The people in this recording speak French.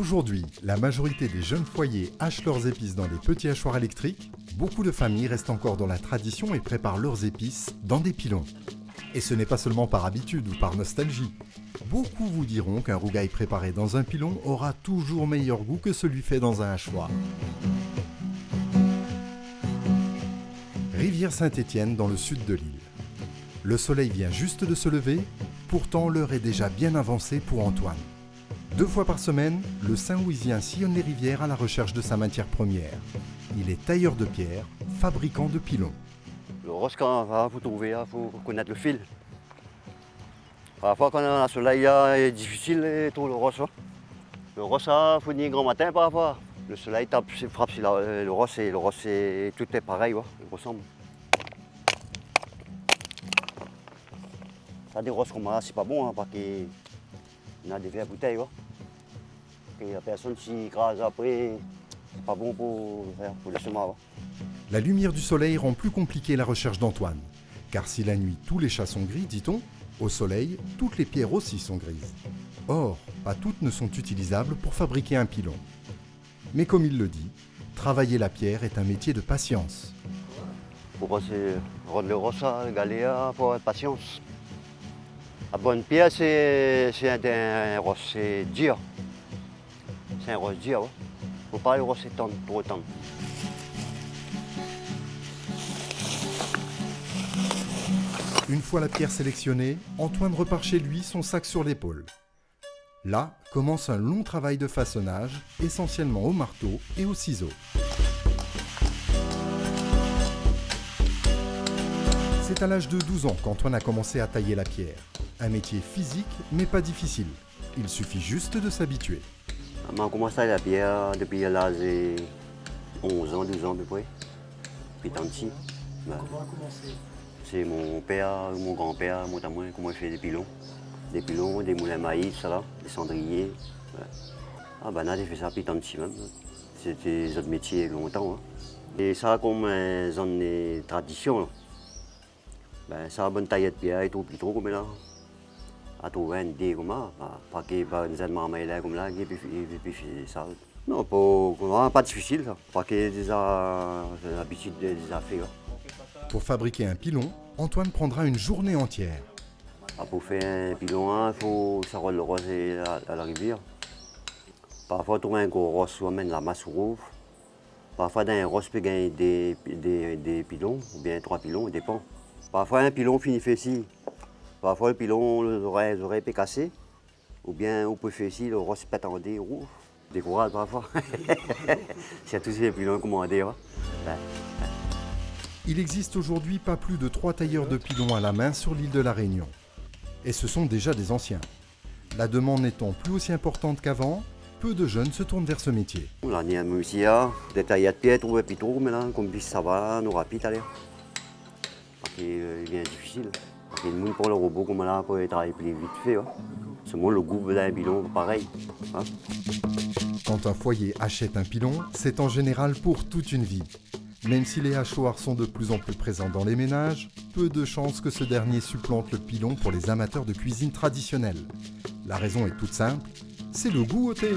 Aujourd'hui, la majorité des jeunes foyers hachent leurs épices dans des petits hachoirs électriques. Beaucoup de familles restent encore dans la tradition et préparent leurs épices dans des pilons. Et ce n'est pas seulement par habitude ou par nostalgie. Beaucoup vous diront qu'un rougail préparé dans un pilon aura toujours meilleur goût que celui fait dans un hachoir. Rivière Saint-Étienne dans le sud de l'île. Le soleil vient juste de se lever, pourtant l'heure est déjà bien avancée pour Antoine. 2 fois par semaine, le Saint-Louisien sillonne les rivières à la recherche de sa matière première. Il est tailleur de pierre, fabricant de pilons. Le rosse, quand il faut trouver, il faut connaître le fil. Parfois, quand le soleil est difficile de trouver le rosse. Le rosse, il faut venir grand matin parfois. Le soleil tape, frappe sur le rosse et tout est pareil, il ressemble. Ça, des rosses comme ça, c'est pas bon, parce qu'il y a des verres bouteilles. Et la personne s'y écrase après, c'est pas bon pour le semoir. La lumière du soleil rend plus compliquée la recherche d'Antoine. Car si la nuit tous les chats sont gris, dit-on, au soleil, toutes les pierres aussi sont grises. Or, pas toutes ne sont utilisables pour fabriquer un pilon. Mais comme il le dit, travailler la pierre est un métier de patience. Pour rendre le rosse, le galéa, il faut avoir patience. La bonne pierre, c'est un rosse dur. C'est un rosse dur. Il ne faut pas le rosse trop tendre. Une fois la pierre sélectionnée, Antoine repart chez lui, son sac sur l'épaule. Là commence un long travail de façonnage, essentiellement au marteau et au ciseau. C'est à l'âge de 12 ans qu'Antoine a commencé à tailler la pierre. Un métier physique, mais pas difficile. Il suffit juste de s'habituer. On a commencé à tailler la pierre depuis l'âge de 11 ans, 12 ans à peu près. Puis tant ici. Comment a commencé? C'est mon père, mon grand-père, mon témoin, comment il fait des pilons. Des pilons, des moulins à maïs, ça là, des cendriers. Ouais. Ah ben là, j'ai fait ça puis tant ici même. C'était des autres métiers longtemps. Et ça, comme une zone de tradition. Là. Ben, ça a bonne taille de pierre et tout, plus trop comme là. À trouver une idée comme ça, pas qu'il y ait des animaux là comme là, qui puis ça. Non, pas difficile, ça. Pas qu'il y ait des habitudes des affaires. Pour fabriquer un pilon, Antoine prendra une journée entière. Pour faire un pilon, il faut s'arroser le rosse à la rivière. Parfois, trouver un gros rosse, on amène la masse au rouvre. Parfois, dans un rosse, on peut gagner des pilons, ou bien 3 pilons, ça dépend. Parfois, un pilon finit fait ici. Parfois, le pilon, les oreilles peut casser. Ou bien, on peut faire ici, le rosse pète en des roues. Des courades parfois. C'est tous ces pilons commandés. Il existe aujourd'hui pas plus de 3 tailleurs de pilons à la main sur l'île de la Réunion. Et ce sont déjà des anciens. La demande n'étant plus aussi importante qu'avant, peu de jeunes se tournent vers ce métier. On a aussi des tailles de pierre, trouver plus trop, mais là, comme ça va, nous rapide aller. Il est difficile. Il y a le monde pour le robot comme là, pour travailler plus vite fait. C'est moi le goût d'un pilon, pareil. Quand un foyer achète un pilon, c'est en général pour toute une vie. Même si les hachoirs sont de plus en plus présents dans les ménages, peu de chances que ce dernier supplante le pilon pour les amateurs de cuisine traditionnelle. La raison est toute simple, c'est le goût au thé.